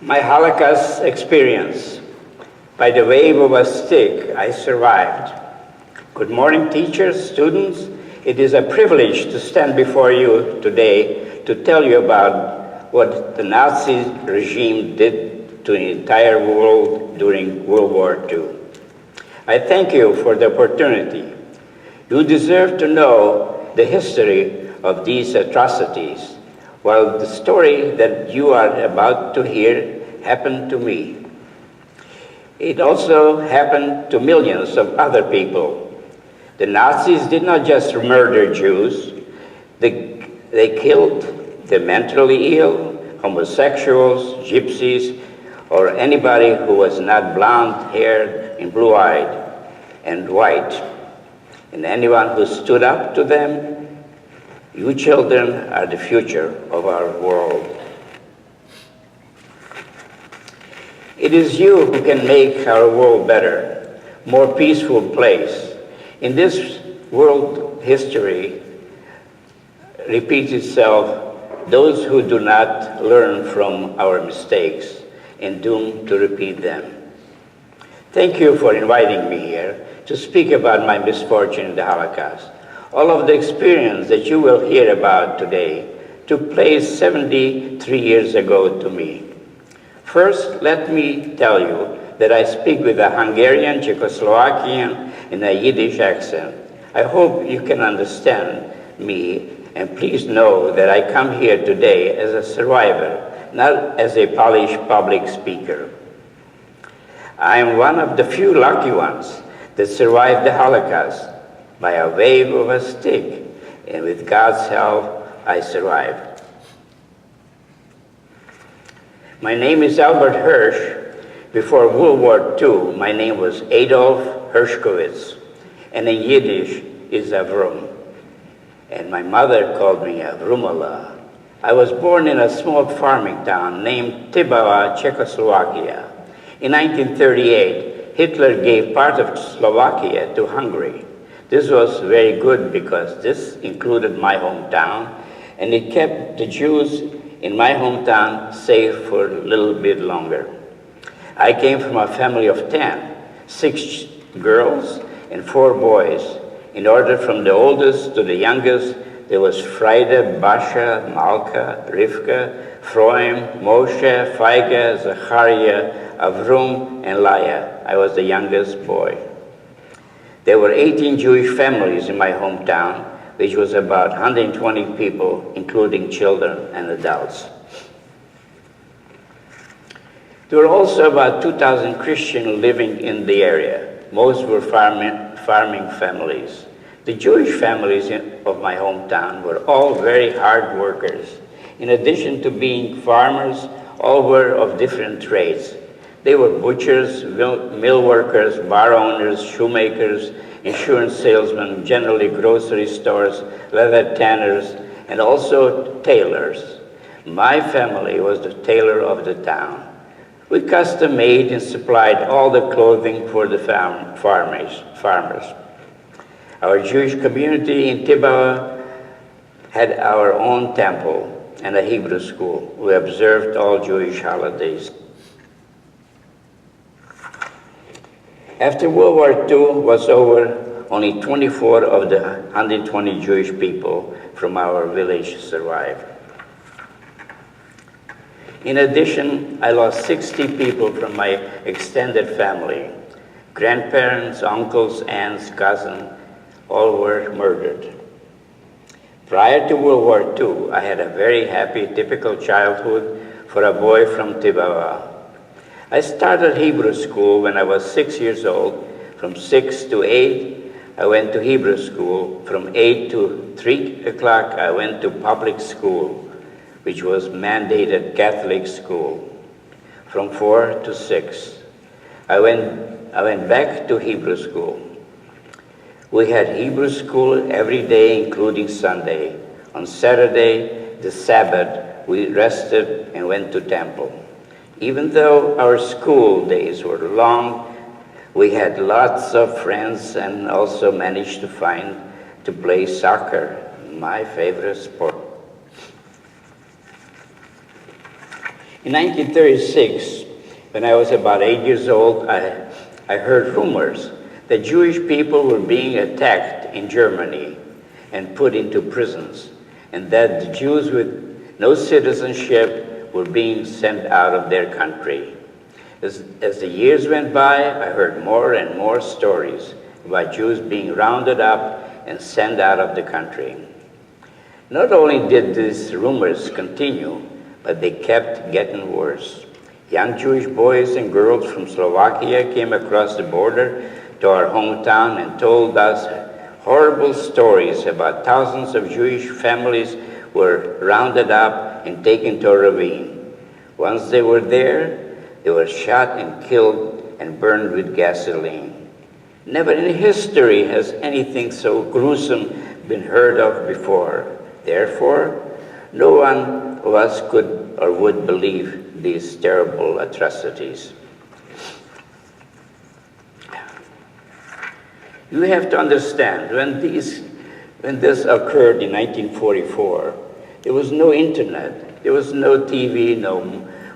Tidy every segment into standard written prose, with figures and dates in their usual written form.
My Holocaust experience. By the wave of a stick, I survived. Good morning, teachers, students. It is a privilege to stand before you today to tell you about what the Nazi regime did to the entire world during World War II. I thank you for the opportunity. You deserve to know the history of these atrocities, while the story that you are about to hear happened to me. It also happened to millions of other people. The Nazis did not just murder Jews, they killed the mentally ill, homosexuals, gypsies, or anybody who was not blonde-haired and blue-eyed and white. And anyone who stood up to them. You children are the future of our world. It is you who can make our world better, more peaceful place. In this world history repeats itself, those who do not learn from our mistakes and doomed to repeat them. Thank you for inviting me here to speak about my misfortune in the Holocaust. All of the experience that you will hear about today took place 73 years ago to me. First, let me tell you that I speak with a Hungarian, Czechoslovakian, and a Yiddish accent. I hope you can understand me, and please know that I come here today as a survivor, not as a polished public speaker. I am one of the few lucky ones that survived the Holocaust. By a wave of a stick, and with God's help, I survived. My name is Albert Hersh. Before World War II, my name was Adolf Hershkowitz, and in Yiddish is Avrum. And my mother called me Avrumala. I was born in a small farming town named Tibava, Czechoslovakia. In 1938, Hitler gave part of Slovakia to Hungary. This was very good because this included my hometown, and it kept the Jews in my hometown safe for a little bit longer. I came from a family of 10, 6 girls and 4 boys. In order from the oldest to the youngest, there was Friede, Basha, Malka, Rivka, Froim, Moshe, Feiga, Zachariah, Avrum, and Laya. I was the youngest boy. There were 18 Jewish families in my hometown, which was about 120 people, including children and adults. There were also about 2,000 Christians living in the area. Most were farming families. The Jewish families of my hometown were all very hard workers. In addition to being farmers, all were of different trades. They were butchers, mill workers, bar owners, shoemakers, insurance salesmen, generally grocery stores, leather tanners, and also tailors. My family was the tailor of the town. We custom made and supplied all the clothing for the farmers. Our Jewish community in Tibava had our own temple and a Hebrew school. We observed all Jewish holidays. After World War II was over, only 24 of the 120 Jewish people from our village survived. In addition, I lost 60 people from my extended family. Grandparents, uncles, aunts, cousins, all were murdered. Prior to World War II, I had a very happy, typical childhood for a boy from Tibava. I started Hebrew school when I was 6 years old. From 6 to 8, I went to Hebrew school. From 8 to 3 o'clock, I went to public school, which was mandated Catholic school. From 4 to 6, I went back to Hebrew school. We had Hebrew school every day, including Sunday. On Saturday, the Sabbath, we rested and went to temple. Even though our school days were long, we had lots of friends and also managed to play soccer, my favorite sport. In 1936, when I was about 8 years old, I heard rumors that Jewish people were being attacked in Germany and put into prisons, and that the Jews with no citizenship were being sent out of their country. As the years went by, I heard more and more stories about Jews being rounded up and sent out of the country. Not only did these rumors continue, but they kept getting worse. Young Jewish boys and girls from Slovakia came across the border to our hometown and told us horrible stories about thousands of Jewish families were rounded up and taken to a ravine. Once they were there, they were shot and killed and burned with gasoline. Never in history has anything so gruesome been heard of before. Therefore, no one of us could or would believe these terrible atrocities. You have to understand, when this occurred in 1944, there was no internet, there was no TV, no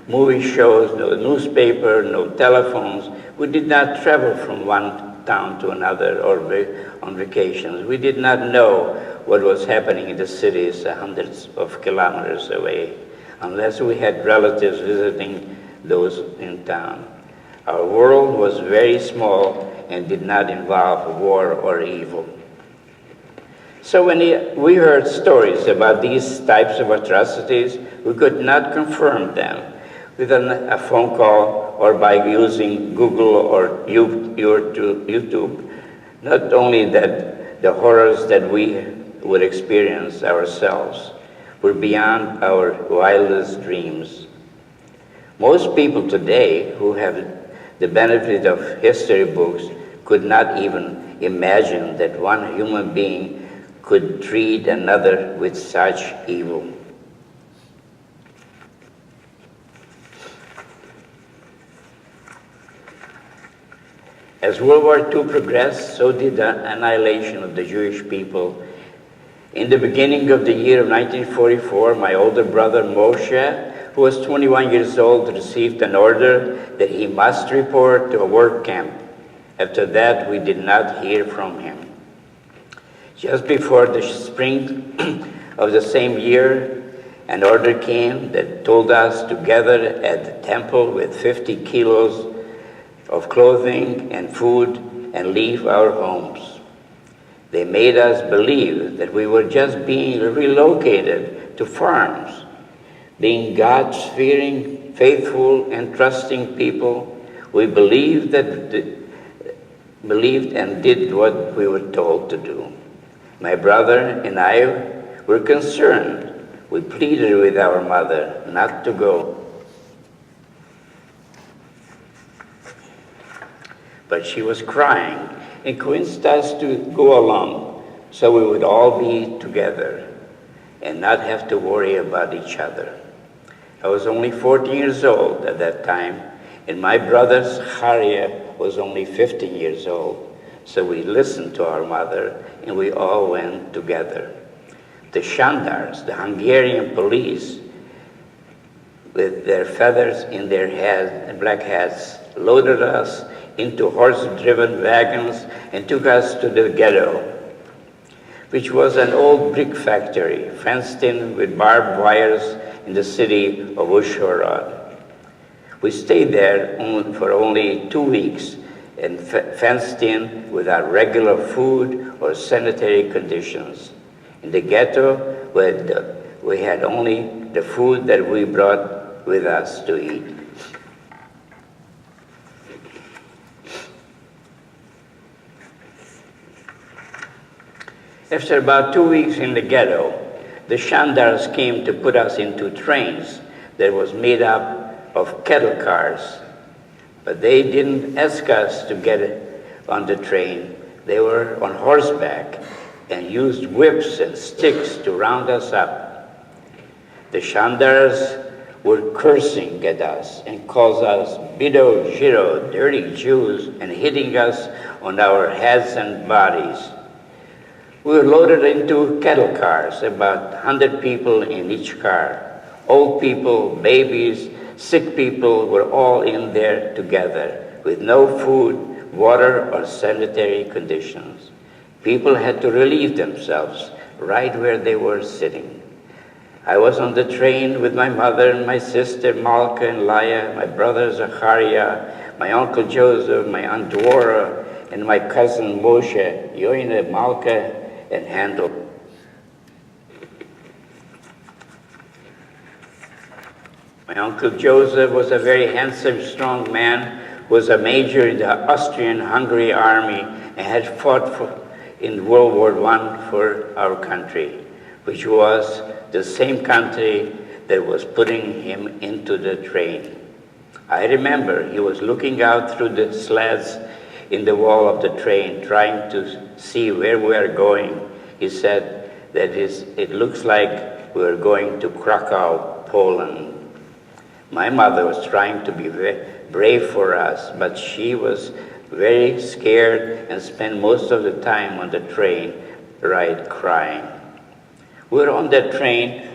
movie shows, no newspaper, no telephones. We did not travel from one town to another or on vacations. We did not know what was happening in the cities hundreds of kilometers away, unless we had relatives visiting those in town. Our world was very small and did not involve war or evil. So when we heard stories about these types of atrocities, we could not confirm them with a phone call or by using Google or YouTube. Not only that, the horrors that we would experience ourselves were beyond our wildest dreams. Most people today who have the benefit of history books could not even imagine that one human being could treat another with such evil. As World War II progressed, so did the annihilation of the Jewish people. In the beginning of the year of 1944, my older brother Moshe, who was 21 years old, received an order that he must report to a work camp. After that, we did not hear from him. Just before the spring of the same year, an order came that told us to gather at the temple with 50 kilos of clothing and food and leave our homes. They made us believe that we were just being relocated to farms. Being God-fearing, faithful, and trusting people, we believed and did what we were told to do. My brother and I were concerned. We pleaded with our mother not to go. But she was crying and convinced us to go along so we would all be together and not have to worry about each other. I was only 14 years old at that time, and my brother's Harriet was only 15 years old. So we listened to our mother, and we all went together. The Shandars, the Hungarian police, with their feathers in their heads and black hats, loaded us into horse-driven wagons and took us to the ghetto, which was an old brick factory, fenced in with barbed wires in the city of Uzhhorod. We stayed there for only 2 weeks and fenced in without regular food or sanitary conditions. In the ghetto, we had only the food that we brought with us to eat. After about 2 weeks in the ghetto, the Shandars came to put us into trains that was made up of cattle cars. But they didn't ask us to get on the train. They were on horseback and used whips and sticks to round us up. The Shandars were cursing at us and called us bido, jiro, dirty Jews, and hitting us on our heads and bodies. We were loaded into cattle cars, about 100 people in each car. Old people, babies, sick people were all in there together with no food, water, or sanitary conditions. People had to relieve themselves right where they were sitting. I was on the train with my mother and my sister Malka and Laya, my brother Zachariah, my uncle Joseph, my aunt Dora, and my cousin Moshe, Yoina, Malka, and Handel. My uncle Joseph was a very handsome, strong man who was a major in the Austrian-Hungary army and had fought in World War I for our country, which was the same country that was putting him into the train. I remember he was looking out through the slats in the wall of the train, trying to see where we are going. He said that it looks like we are going to Krakow, Poland. My mother was trying to be very brave for us, but she was very scared and spent most of the time on the train ride crying. We were on that train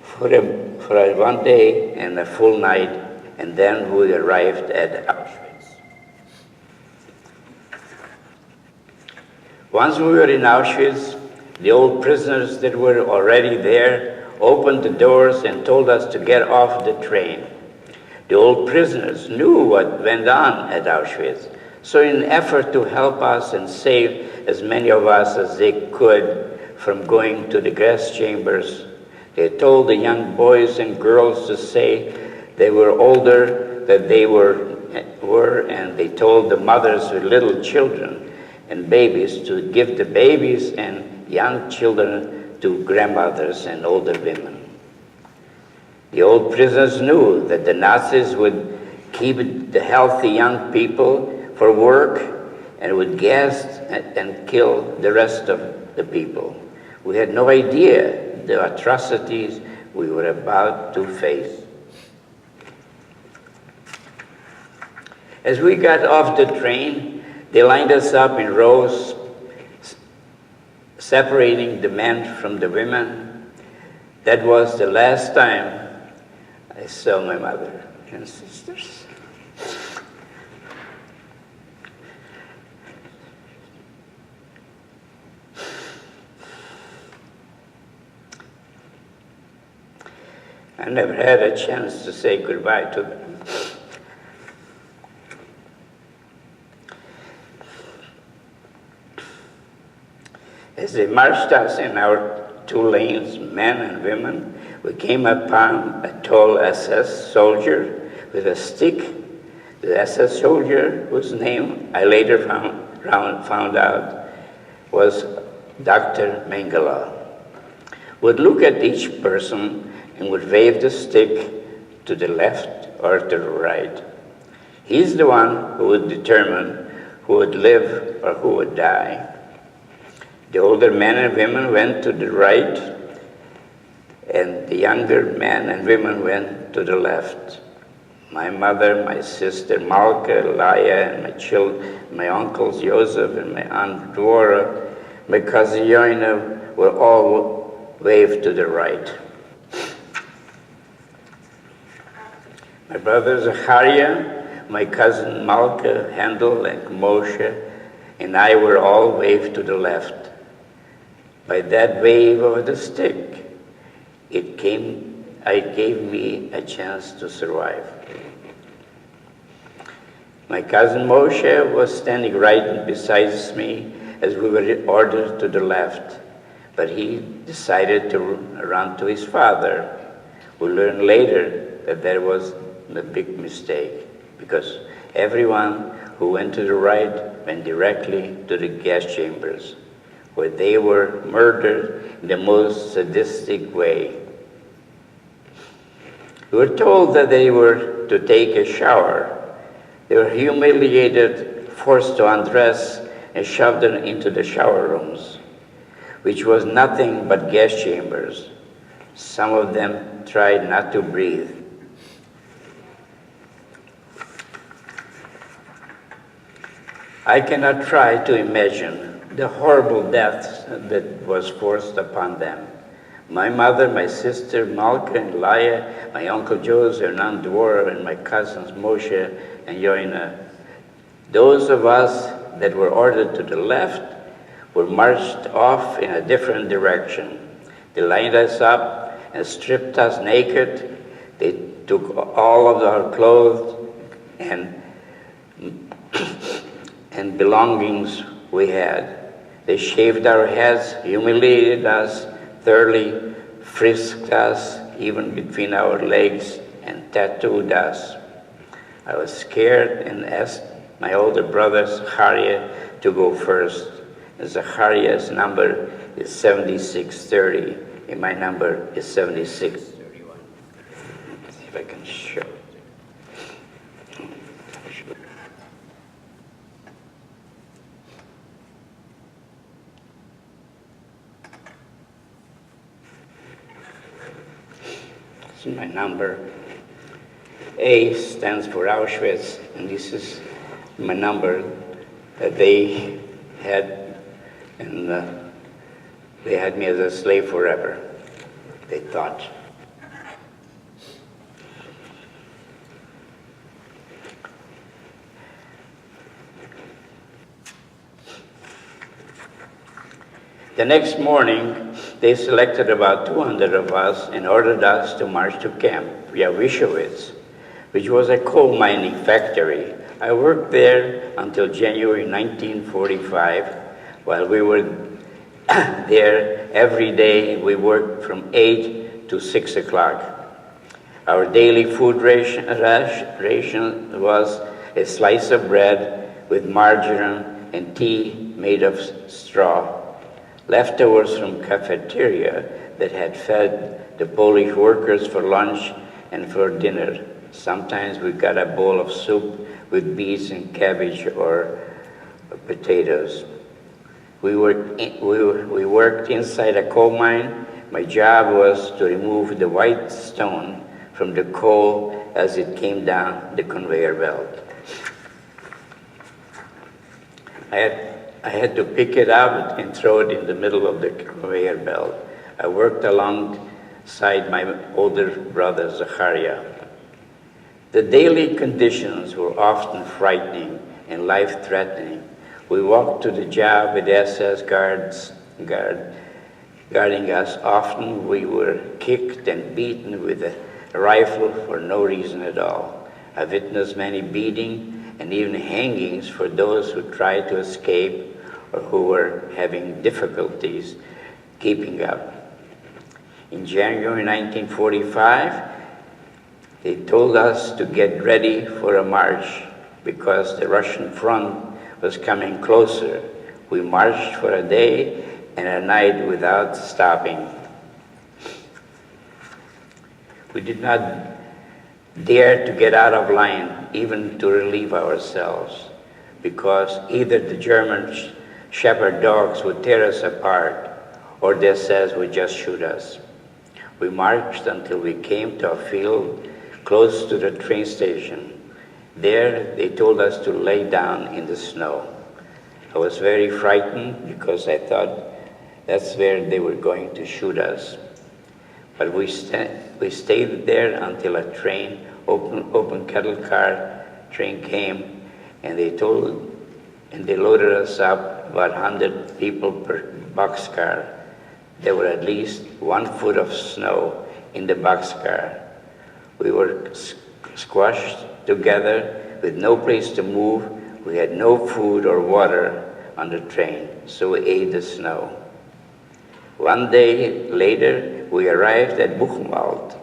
for one day and a full night, and then we arrived at Auschwitz. Once we were in Auschwitz, the old prisoners that were already there opened the doors and told us to get off the train. The old prisoners knew what went on at Auschwitz, so in an effort to help us and save as many of us as they could from going to the gas chambers, they told the young boys and girls to say they were older than they were, and they told the mothers with little children and babies to give the babies and young children to grandmothers and older women. The old prisoners knew that the Nazis would keep the healthy young people for work and would gas and kill the rest of the people. We had no idea the atrocities we were about to face. As we got off the train, they lined us up in rows, separating the men from the women. That was the last time I saw my mother and sisters. I never had a chance to say goodbye to them. As they marched us in our two lanes, men and women, we came upon a tall SS soldier with a stick. The SS soldier, whose name I later found out was Dr. Mengele, would look at each person and would wave the stick to the left or to the right. He's the one who would determine who would live or who would die. The older men and women went to the right, and the younger men and women went to the left. My mother, my sister Malka, Laya, and my uncles Joseph and my aunt Dora, my cousin Yoina were all waved to the right. My brother Zachariah, my cousin Malka, Handel, and Moshe, and I were all waved to the left. By that wave of the stick, it gave me a chance to survive. My cousin Moshe was standing right beside me as we were ordered to the left, but he decided to run to his father. We learned later that there was a big mistake, because everyone who went to the right went directly to the gas chambers, where they were murdered in the most sadistic way. We were told that they were to take a shower. They were humiliated, forced to undress, and shoved into the shower rooms, which was nothing but gas chambers. Some of them tried not to breathe. I cannot try to imagine the horrible death that was forced upon them, My mother, my sister Malka and Laya, my uncle Jose, Hernan Dwara, and my cousins Moshe and Yoina. Those of us that were ordered to the left were marched off in a different direction. They lined us up and stripped us naked. They took all of our clothes and belongings we had. They shaved our heads, humiliated us, thoroughly frisked us, even between our legs, and tattooed us. I was scared and asked my older brother, Zachariah, to go first. Zachariah's number is 7630, and my number is 7631. Let's see if I can show it. This is my number. A stands for Auschwitz, and this is my number that they had, and they had me as a slave forever, they thought. The next morning, they selected about 200 of us and ordered us to march to Camp Auschwitz, which was a coal mining factory. I worked there until January 1945. While we were there every day, we worked from 8 to 6 o'clock. Our daily food ration was a slice of bread with margarine and tea made of straw. Leftovers from cafeteria that had fed the Polish workers for lunch and for dinner. Sometimes we got a bowl of soup with beets and cabbage or potatoes. We worked inside a coal mine. My job was to remove the white stone from the coal as it came down the conveyor belt. I had to pick it up and throw it in the middle of the conveyor belt. I worked alongside my older brother, Zachariah. The daily conditions were often frightening and life-threatening. We walked to the job with SS guards guarding us. Often we were kicked and beaten with a rifle for no reason at all. I witnessed many beatings and even hangings for those who tried to escape or who were having difficulties keeping up. In January 1945, they told us to get ready for a march because the Russian front was coming closer. We marched for a day and a night without stopping. We did not dare to get out of line, even to relieve ourselves, because either the German shepherd dogs would tear us apart, or the SS would just shoot us. We marched until we came to a field close to the train station. There, they told us to lay down in the snow. I was very frightened because I thought that's where they were going to shoot us. But we stayed there until a train, open cattle car train came, and they loaded us up, about 100 people per boxcar. There were at least 1 foot of snow in the boxcar. We were squashed together with no place to move. We had no food or water on the train, so we ate the snow. One day later, we arrived at Buchenwald.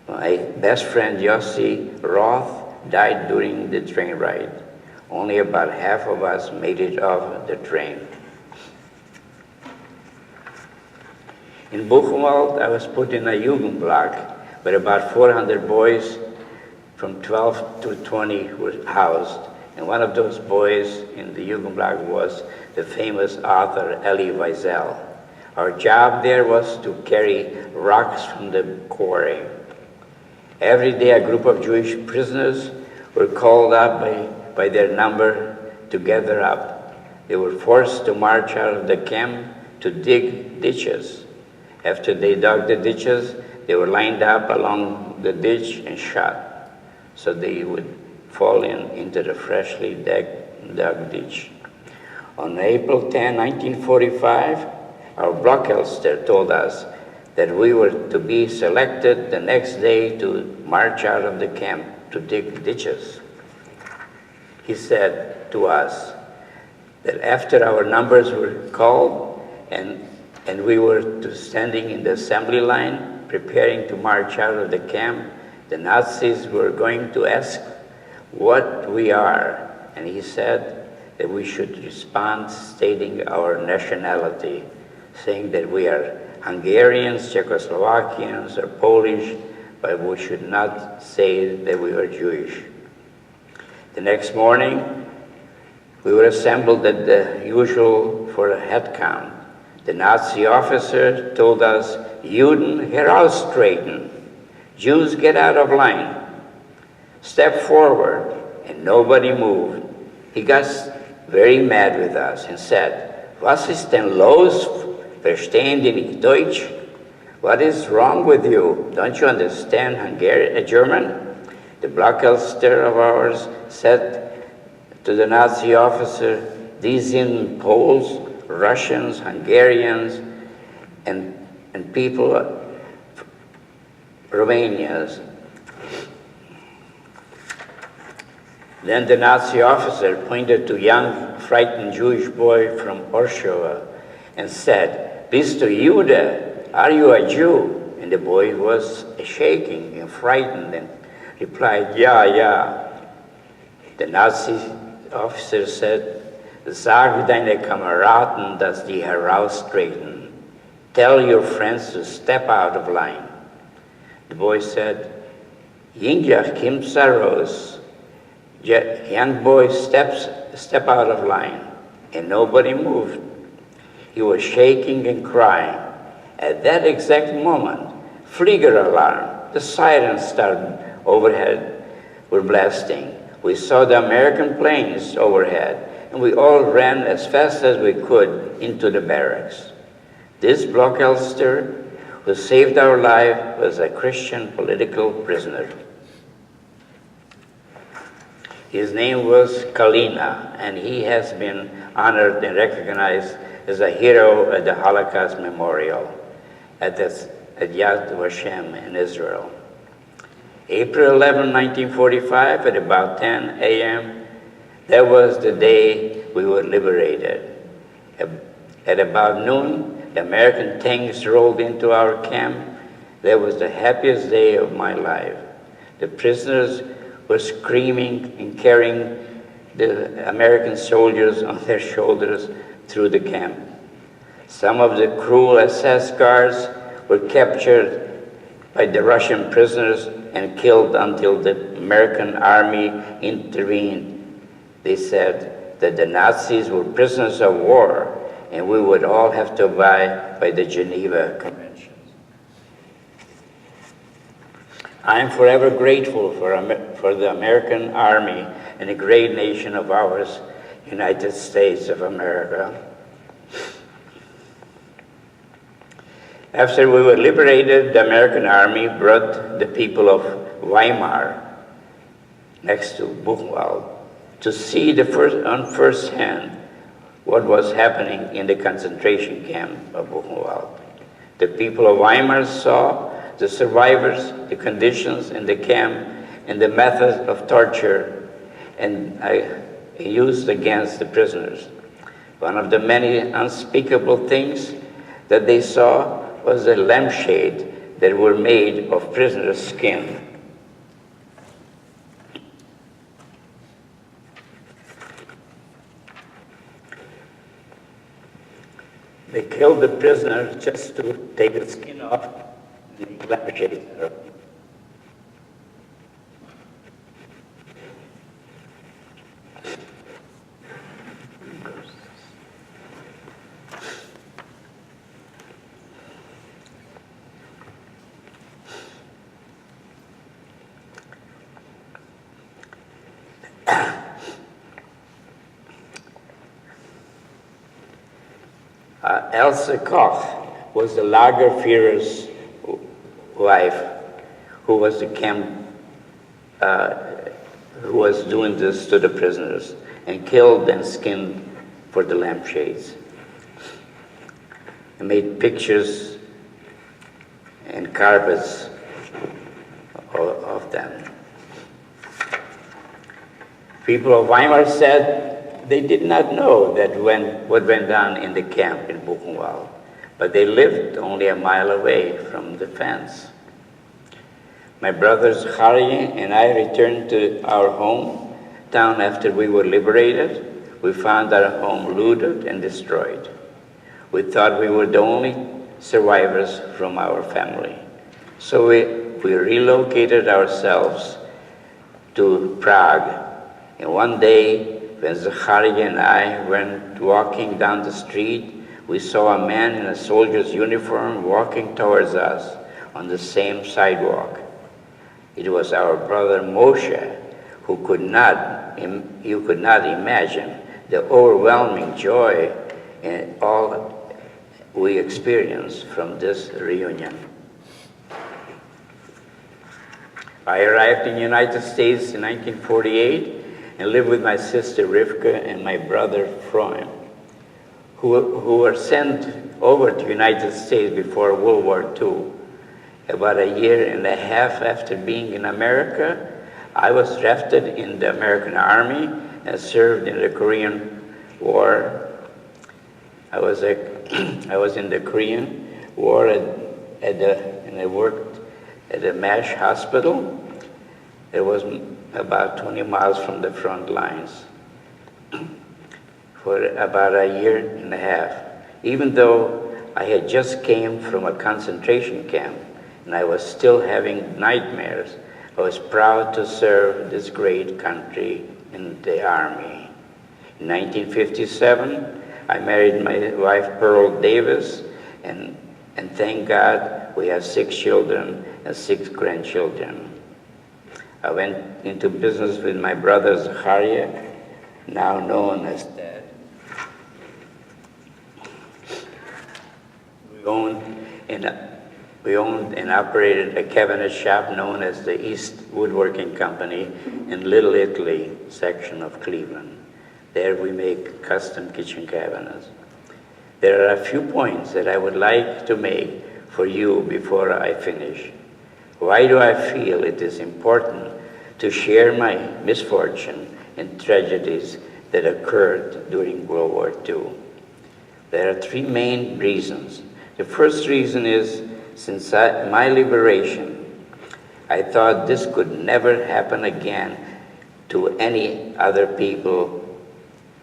My best friend Yossi Roth died during the train ride. Only about half of us made it off the train. In Buchenwald, I was put in a Jugendblock where about 400 boys from 12 to 20 were housed. And one of those boys in the Jugendblock was the famous author Elie Wiesel. Our job there was to carry rocks from the quarry. Every day a group of Jewish prisoners were called up by their number to gather up. They were forced to march out of the camp to dig ditches. After they dug the ditches, they were lined up along the ditch and shot, so they would fall into the freshly dug ditch. On April 10, 1945, our Blockhelster told us that we were to be selected the next day to march out of the camp to dig ditches. He said to us that after our numbers were called and we were standing in the assembly line preparing to march out of the camp, the Nazis were going to ask what we are, and he said that we should respond stating our nationality, saying that we are Hungarians, Czechoslovakians, or Polish, but we should not say that we were Jewish. The next morning, we were assembled at the usual for a head count. The Nazi officer told us, Juden heraustreten, Jews get out of line, step forward, and nobody moved. He got very mad with us and said, Was ist denn los? Verstehen die nicht Deutsch? What is wrong with you? Don't you understand German? The Blockhelster of ours said to the Nazi officer, these in Poles, Russians, Hungarians, and people, Romanians. Then the Nazi officer pointed to a young, frightened Jewish boy from Warsaw and said, Bist du Jude? Are you a Jew? And the boy was shaking and frightened and replied, yeah. The Nazi officer said, Sag deine Kameraden, dass die heraustreten. Tell your friends to step out of line. The boy said, Jingjach kim saros. Young boy step out of line, and nobody moved. He was shaking and crying. At that exact moment, Flieger alarm, the sirens started overhead, were blasting. We saw the American planes overhead, and we all ran as fast as we could into the barracks. This Blockhelster, who saved our life, was a Christian political prisoner. His name was Kalina, and he has been honored and recognized as a hero at the Holocaust Memorial at Yad Vashem in Israel. April 11, 1945, at about 10 a.m., that was the day we were liberated. At about noon, the American tanks rolled into our camp. That was the happiest day of my life. The prisoners were screaming and carrying the American soldiers on their shoulders through the camp. Some of the cruel SS guards were captured by the Russian prisoners and killed until the American army intervened. They said that the Nazis were prisoners of war and we would all have to abide by the Geneva Conventions. I am forever grateful for the American Army and the great nation of ours, United States of America. After we were liberated, the American Army brought the people of Weimar, next to Buchenwald, to see on first hand what was happening in the concentration camp of Buchenwald. The people of Weimar saw the survivors, the conditions in the camp, and the methods of torture and used against the prisoners. One of the many unspeakable things that they saw was a lampshade that were made of prisoners' skin. They killed the prisoner just to take the skin off and make lampshades out of it. Else Koch was the Lagerführer's wife, who was the camp, who was doing this to the prisoners, and killed and skinned for the lampshades. I made pictures and carpets of them. People of Weimar said they did not know that what went on in the camp in Buchenwald, but they lived only a mile away from the fence. My brothers Harry and I returned to our hometown after we were liberated. We found our home looted and destroyed. We thought we were the only survivors from our family. So we relocated ourselves to Prague. And one day, when Zachary and I went walking down the street, we saw a man in a soldier's uniform walking towards us on the same sidewalk. It was our brother Moshe, who you could not imagine the overwhelming joy and all we experienced from this reunion. I arrived in the United States in 1948 and lived with my sister Rivka and my brother Freund, who were sent over to the United States before World War II. About a year and a half after being in America, I was drafted in the American Army and served in the Korean War. I was in the Korean War and I worked at a MASH hospital. It was about 20 miles from the front lines for about a year and a half. Even though I had just came from a concentration camp and I was still having nightmares, I was proud to serve this great country in the Army. In 1957, I married my wife Pearl Davis, and thank God we have 6 children and 6 grandchildren. I went into business with my brother Zachariah, now known as Dad. We owned and operated a cabinet shop known as the East Woodworking Company in Little Italy section of Cleveland. There we make custom kitchen cabinets. There are a few points that I would like to make for you before I finish. Why do I feel it is important to share my misfortune and tragedies that occurred during World War II? There are 3 main reasons. The first reason is, since my liberation, I thought this could never happen again to any other people.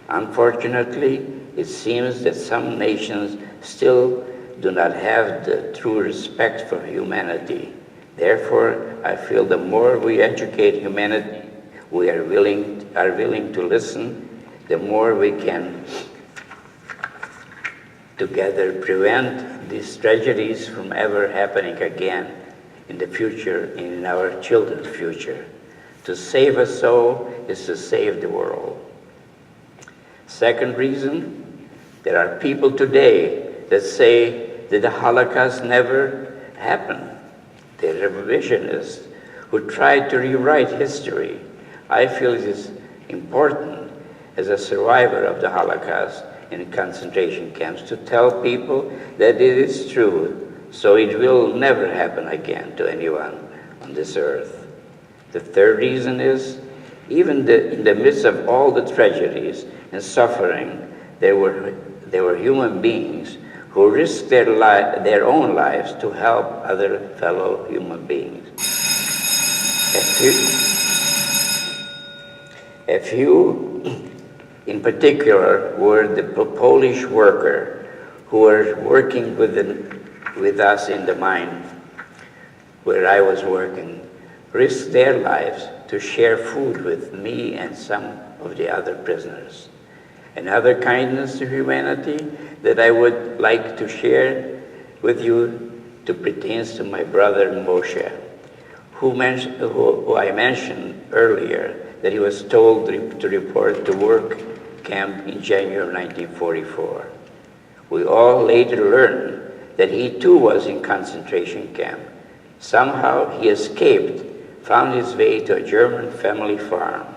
Unfortunately, it seems that some nations still do not have the true respect for humanity. Therefore, I feel the more we educate humanity, we are willing to listen, the more we can together prevent these tragedies from ever happening again in the future, in our children's future. To save a soul is to save the world. Second reason, there are people today that say that the Holocaust never happened. They're revisionists who try to rewrite history. I feel it is important as a survivor of the Holocaust in concentration camps to tell people that it is true, so it will never happen again to anyone on this earth. The third reason is, even in the midst of all the tragedies and suffering, there were human beings who risked their own lives to help other fellow human beings. A few in particular were the Polish worker who were working with us in the mine where I was working, risked their lives to share food with me and some of the other prisoners. Another kindness to humanity that I would like to share with you pertains to my brother Moshe, who I mentioned earlier that he was told to report to work camp in January 1944. We all later learned that he too was in concentration camp. Somehow he escaped, found his way to a German family farm.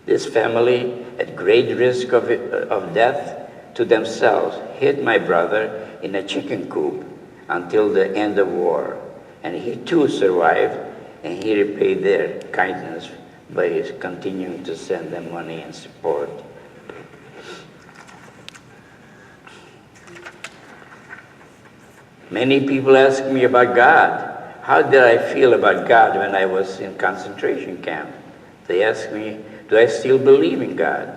This family, at great risk of death to themselves, hid my brother in a chicken coop until the end of war. And he too survived, and he repaid their kindness by continuing to send them money and support. Many people ask me about God. How did I feel about God when I was in concentration camp? They ask me, do I still believe in God?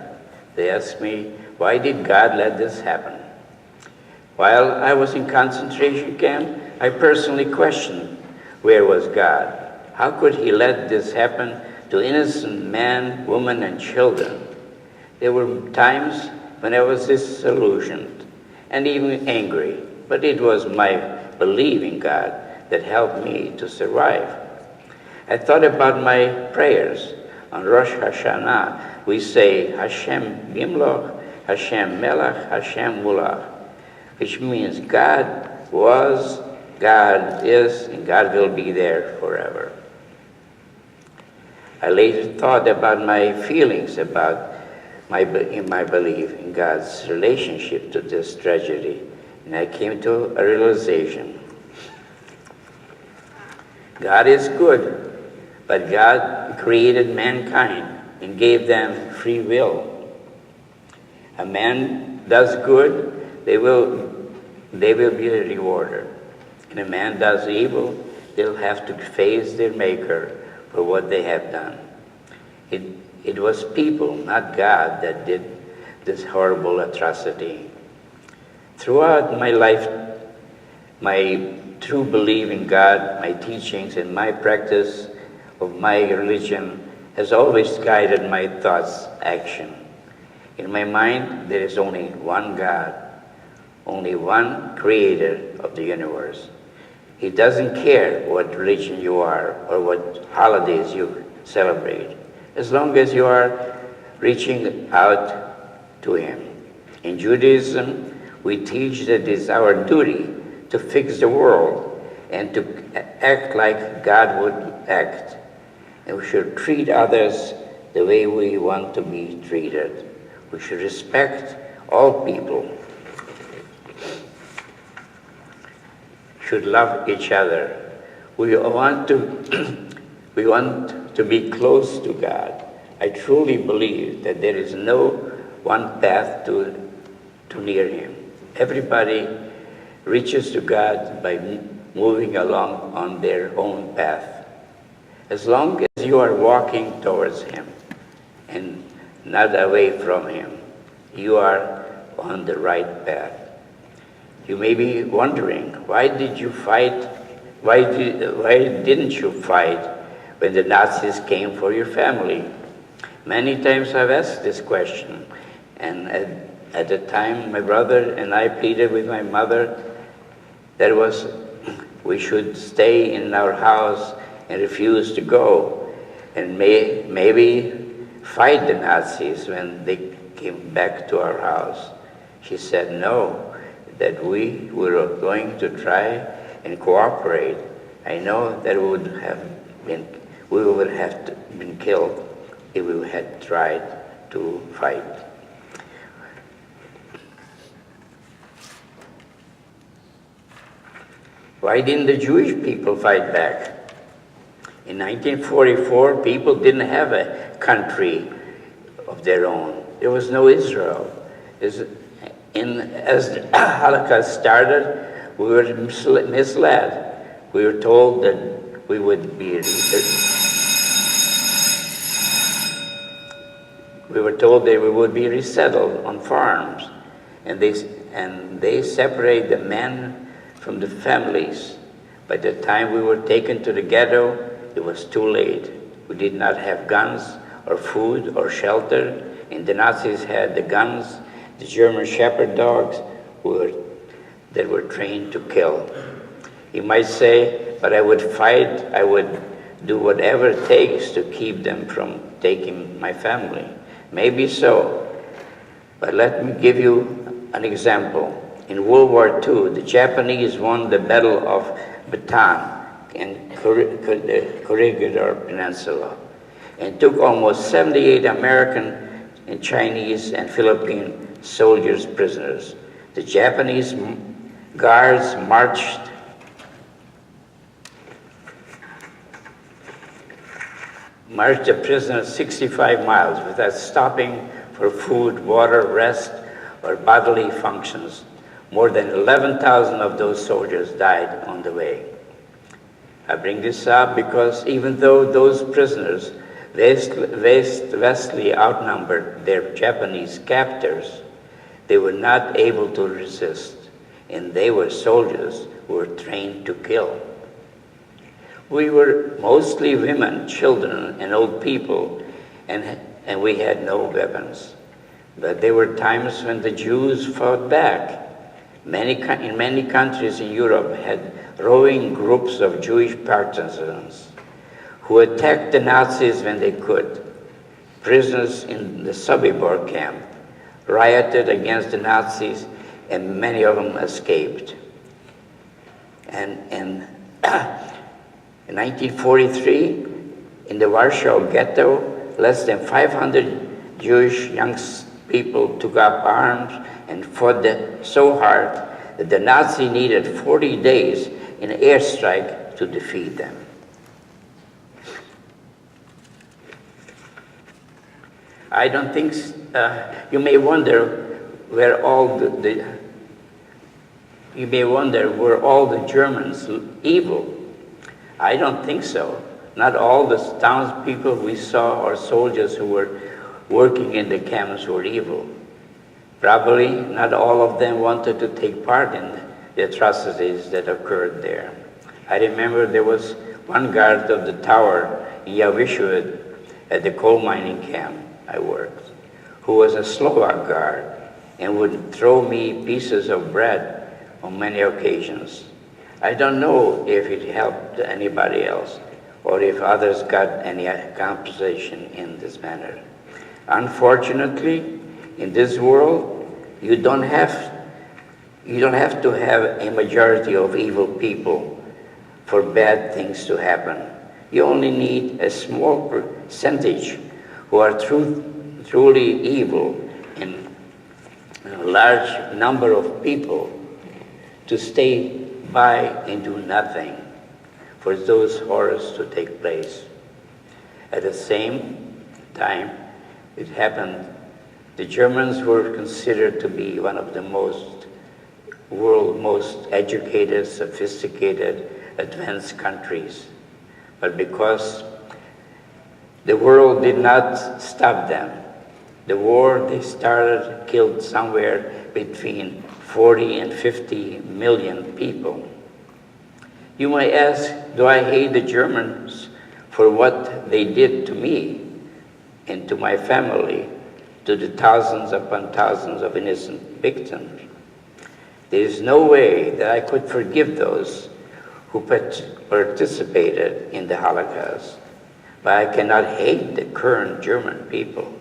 They ask me, why did God let this happen? While I was in concentration camp, I personally questioned, where was God? How could he let this happen to innocent men, women, and children? There were times when I was disillusioned and even angry, but it was my belief in God that helped me to survive. I thought about my prayers. On Rosh Hashanah, we say, Hashem Bimloch, Hashem Melech, Hashem Mulach, which means God was, God is, and God will be there forever. I later thought about my feelings about my belief in God's relationship to this tragedy, and I came to a realization. God is good, but God created mankind and gave them free will. A man does good, they will be rewarded. And a man does evil, they'll have to face their maker for what they have done. It was people, not God, that did this horrible atrocity. Throughout my life, my true belief in God, my teachings, and my practice of my religion has always guided my thoughts, action. In my mind, there is only one God, only one creator of the universe. He doesn't care what religion you are or what holidays you celebrate, as long as you are reaching out to him. In Judaism, we teach that it is our duty to fix the world and to act like God would act. And we should treat others the way we want to be treated. We should respect all people. Should love each other. We want to be close to God. I truly believe that there is no one path to near him. Everybody reaches to God by moving along on their own path. As long as you are walking towards him and not away from him, you are on the right path. You may be wondering, why did you fight? Why didn't you fight when the Nazis came for your family? Many times I've asked this question, and at the time my brother and I pleaded with my mother that we should stay in our house and refuse to go, and maybe fight the Nazis when they came back to our house. She said no, that we were going to try and cooperate. I know that we would have been killed if we had tried to fight. Why didn't the Jewish people fight back? In 1944, people didn't have a country of their own. There was no Israel. As the Holocaust started, we were misled. We were told that we would be resettled on farms, and they separate the men from the families. By the time we were taken to the ghetto, it was too late. We did not have guns or food or shelter, and the Nazis had the guns, the German shepherd dogs that were trained to kill. You might say, but I would fight, I would do whatever it takes to keep them from taking my family. Maybe so, but let me give you an example. In World War II, the Japanese won the Battle of Bataan in the Corregidor Peninsula and took almost 78 American and Chinese and Philippine soldiers prisoners. The Japanese guards marched the prisoners 65 miles without stopping for food, water, rest, or bodily functions. More than 11,000 of those soldiers died on the way. I bring this up because even though those prisoners vastly outnumbered their Japanese captors, they were not able to resist, and they were soldiers who were trained to kill. We were mostly women, children, and old people, and we had no weapons. But there were times when the Jews fought back. In many countries in Europe had roving groups of Jewish partisans who attacked the Nazis when they could. Prisoners in the Sobibor camp rioted against the Nazis, and many of them escaped. And in 1943, in the Warsaw Ghetto, less than 500 Jewish young people took up arms and fought so hard that the Nazi needed 40 days in an airstrike to defeat them. I don't think, you may wonder were all the Germans evil. I don't think so. Not all the townspeople we saw or soldiers who were working in the camps were evil. Probably not all of them wanted to take part in the atrocities that occurred there. I remember there was one guard of the tower in Yavishud at the coal mining camp I worked, who was a Slovak guard and would throw me pieces of bread on many occasions. I don't know if it helped anybody else or if others got any compensation in this manner. Unfortunately, in this world, you don't have to have a majority of evil people for bad things to happen. You only need a small percentage who are truly evil and a large number of people to stay by and do nothing for those horrors to take place. At the same time, it happened, the Germans were considered to be one of the world's most educated, sophisticated, advanced countries. But because the world did not stop them, the war they started killed somewhere between 40 and 50 million people. You may ask, do I hate the Germans for what they did to me and to my family, to the thousands upon thousands of innocent victims? There is no way that I could forgive those who participated in the Holocaust, but I cannot hate the current German people.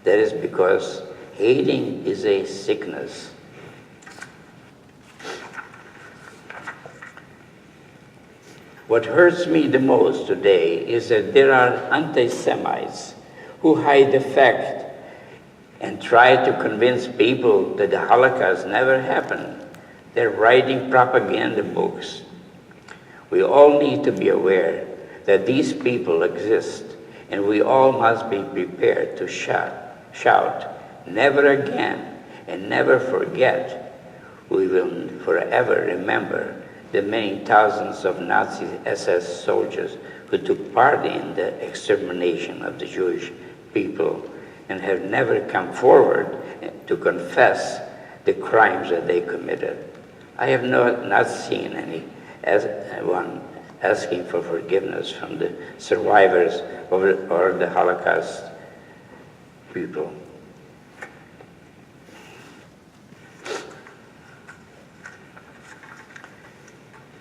That is because hating is a sickness. What hurts me the most today is that there are anti-Semites who hide the fact and try to convince people that the Holocaust never happened. They're writing propaganda books. We all need to be aware that these people exist, and we all must be prepared to shout, never again, and never forget. We will forever remember the many thousands of Nazi SS soldiers who took part in the extermination of the Jewish people and have never come forward to confess the crimes that they committed. I have not seen anyone asking for forgiveness from the survivors or the Holocaust people.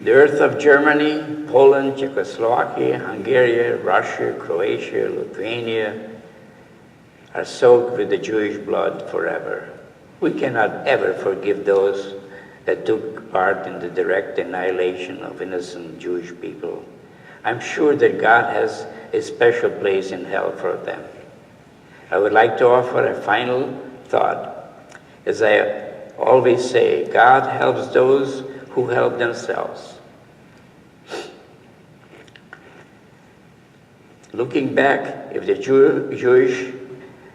The earth of Germany, Poland, Czechoslovakia, Hungary, Russia, Croatia, Lithuania are soaked with the Jewish blood forever. We cannot ever forgive those that took part in the direct annihilation of innocent Jewish people. I'm sure that God has a special place in hell for them. I would like to offer a final thought. As I always say, God helps those who help themselves. Looking back, if the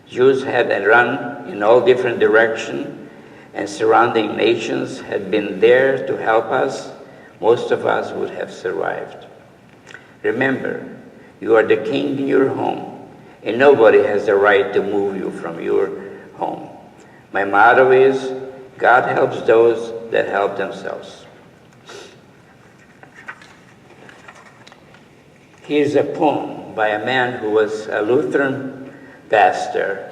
Jews had run in all different directions and surrounding nations had been there to help us, most of us would have survived. Remember, you are the king in your home, and nobody has the right to move you from your home. My motto is, God helps those that help themselves. Here's a poem by a man who was a Lutheran pastor,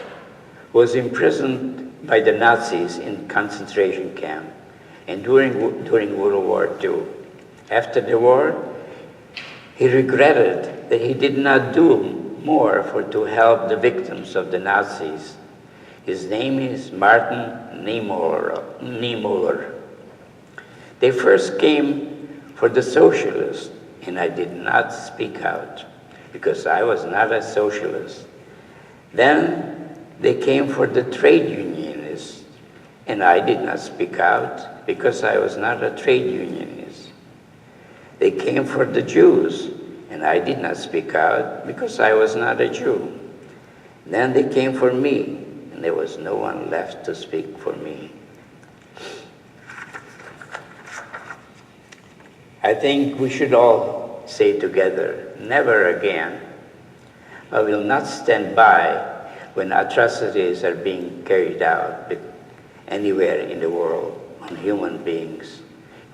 who was imprisoned by the Nazis in concentration camp and during World War II. After the war, he regretted that he did not do more to help the victims of the Nazis. His name is Martin Niemöller. They first came for the socialists, and I did not speak out because I was not a socialist. Then they came for the trade unionists, and I did not speak out because I was not a trade unionist. They came for the Jews, and I did not speak out because I was not a Jew. Then they came for me, and there was no one left to speak for me. I think we should all say together, never again. I will not stand by when atrocities are being carried out anywhere in the world on human beings.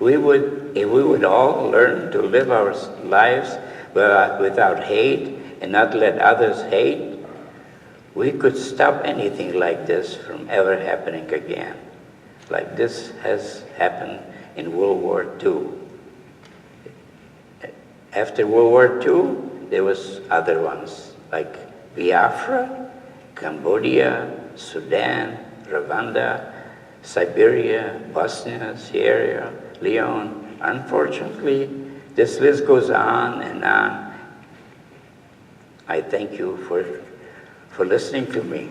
If we would all learn to live our lives without hate and not let others hate, we could stop anything like this from ever happening again, like this has happened in World War II. After World War II, there was other ones, like Biafra, Cambodia, Sudan, Rwanda, Siberia, Bosnia, Sierra Leone. Unfortunately, this list goes on and on. I thank you for listening to me.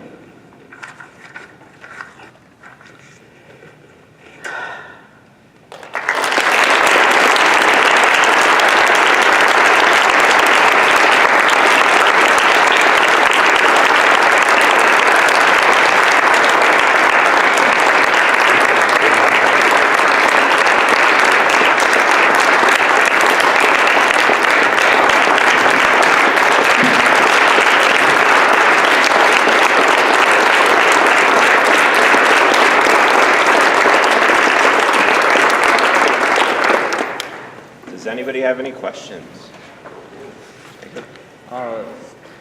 Anybody have any questions?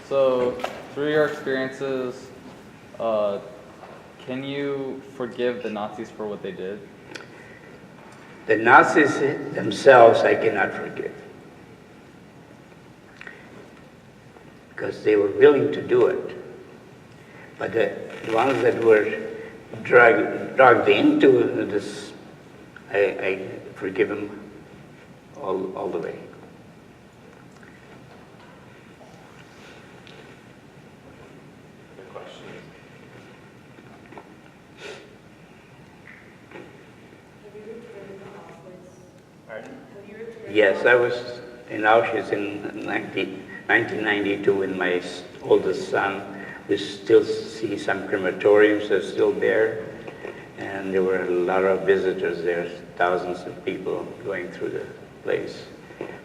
So, through your experiences, can you forgive the Nazis for what they did? The Nazis themselves I cannot forgive, because they were willing to do it. But the ones that were dragged into this, I forgive them all the way. Good question. Have you returned to Auschwitz? Pardon? Have you returned? Yes, I was in Auschwitz in 1992 with my oldest son. We still see some crematoriums that are still there, and there were a lot of visitors there, thousands of people going through the place.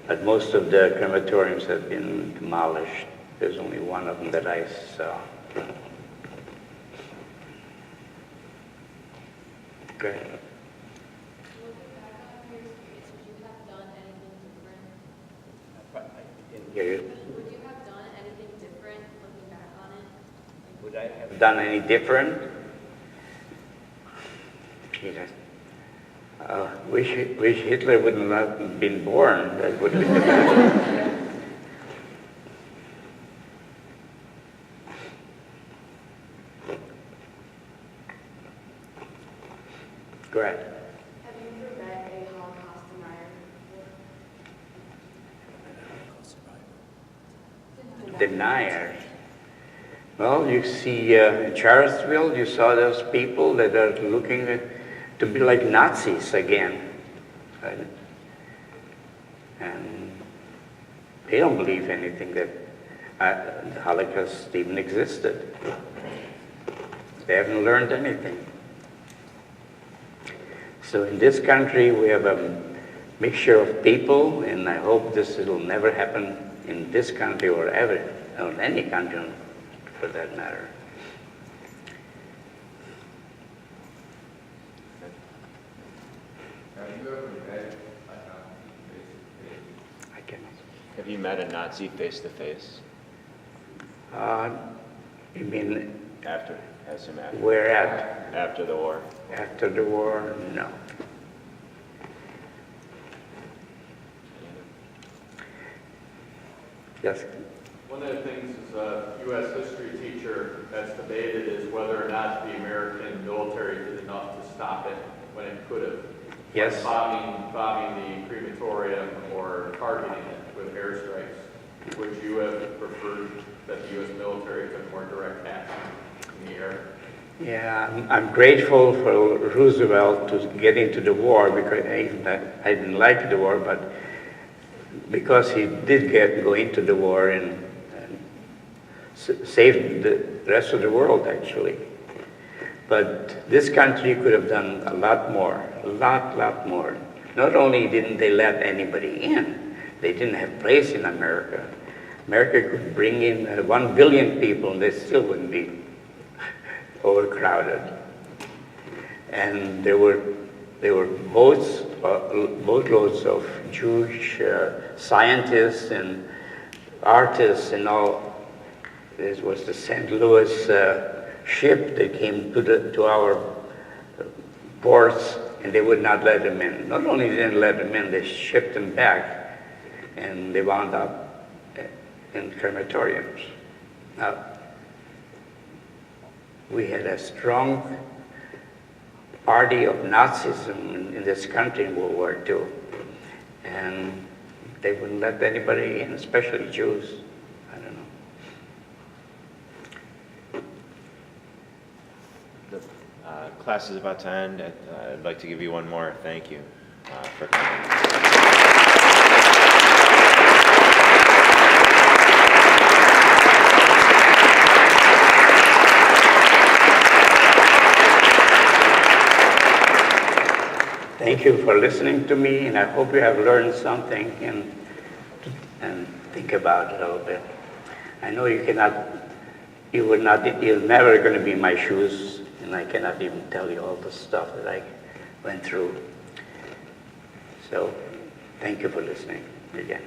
But most of the crematoriums have been demolished. There's only one of them that I saw. Okay. Looking back on your experience, would you have done anything different? I didn't hear you. Would you have done anything different looking back on it? Would I have done any different? Jesus. Wish Hitler wouldn't have been born. That would have been deniers. Well, you see in Charlottesville, you saw those people that are looking to be like Nazis again. Right? And they don't believe anything that the Holocaust even existed. They haven't learned anything. So in this country, we have a mixture of people, and I hope this will never happen in this country or ever, or any country for that matter. Have you ever met a Nazi face-to-face? I cannot. Have you met a Nazi face to face? You mean After, as him after, where at? after the war? After the war? No. Yes. One of the things as a U.S. history teacher that's debated is whether or not the American military did enough to stop it when it could have. Yes. Like bombing the crematorium or targeting it with airstrikes. Would you have preferred that the U.S. military took more direct action in the air? Yeah, I'm grateful for Roosevelt to get into the war because I didn't like the war, but because he did go into the war and saved the rest of the world, actually. But this country could have done a lot more, a lot more. Not only didn't they let anybody in, they didn't have place in America. America could bring in 1 billion people and they still wouldn't be overcrowded. And there were boatloads of Jewish scientists and artists and all. This was the St. Louis ship that came to our ports, and they would not let them in. Not only didn't let them in, they shipped them back, and they wound up in crematoriums. Now, we had a strong party of Nazism in this country in World War II, and they wouldn't let anybody in, especially Jews. I don't know. The class is about to end. I'd like to give you one more thank you for coming. Thank you for listening to me, and I hope you have learned something and think about it a little bit. I know you're never going to be in my shoes, and I cannot even tell you all the stuff that I went through. So, thank you for listening again.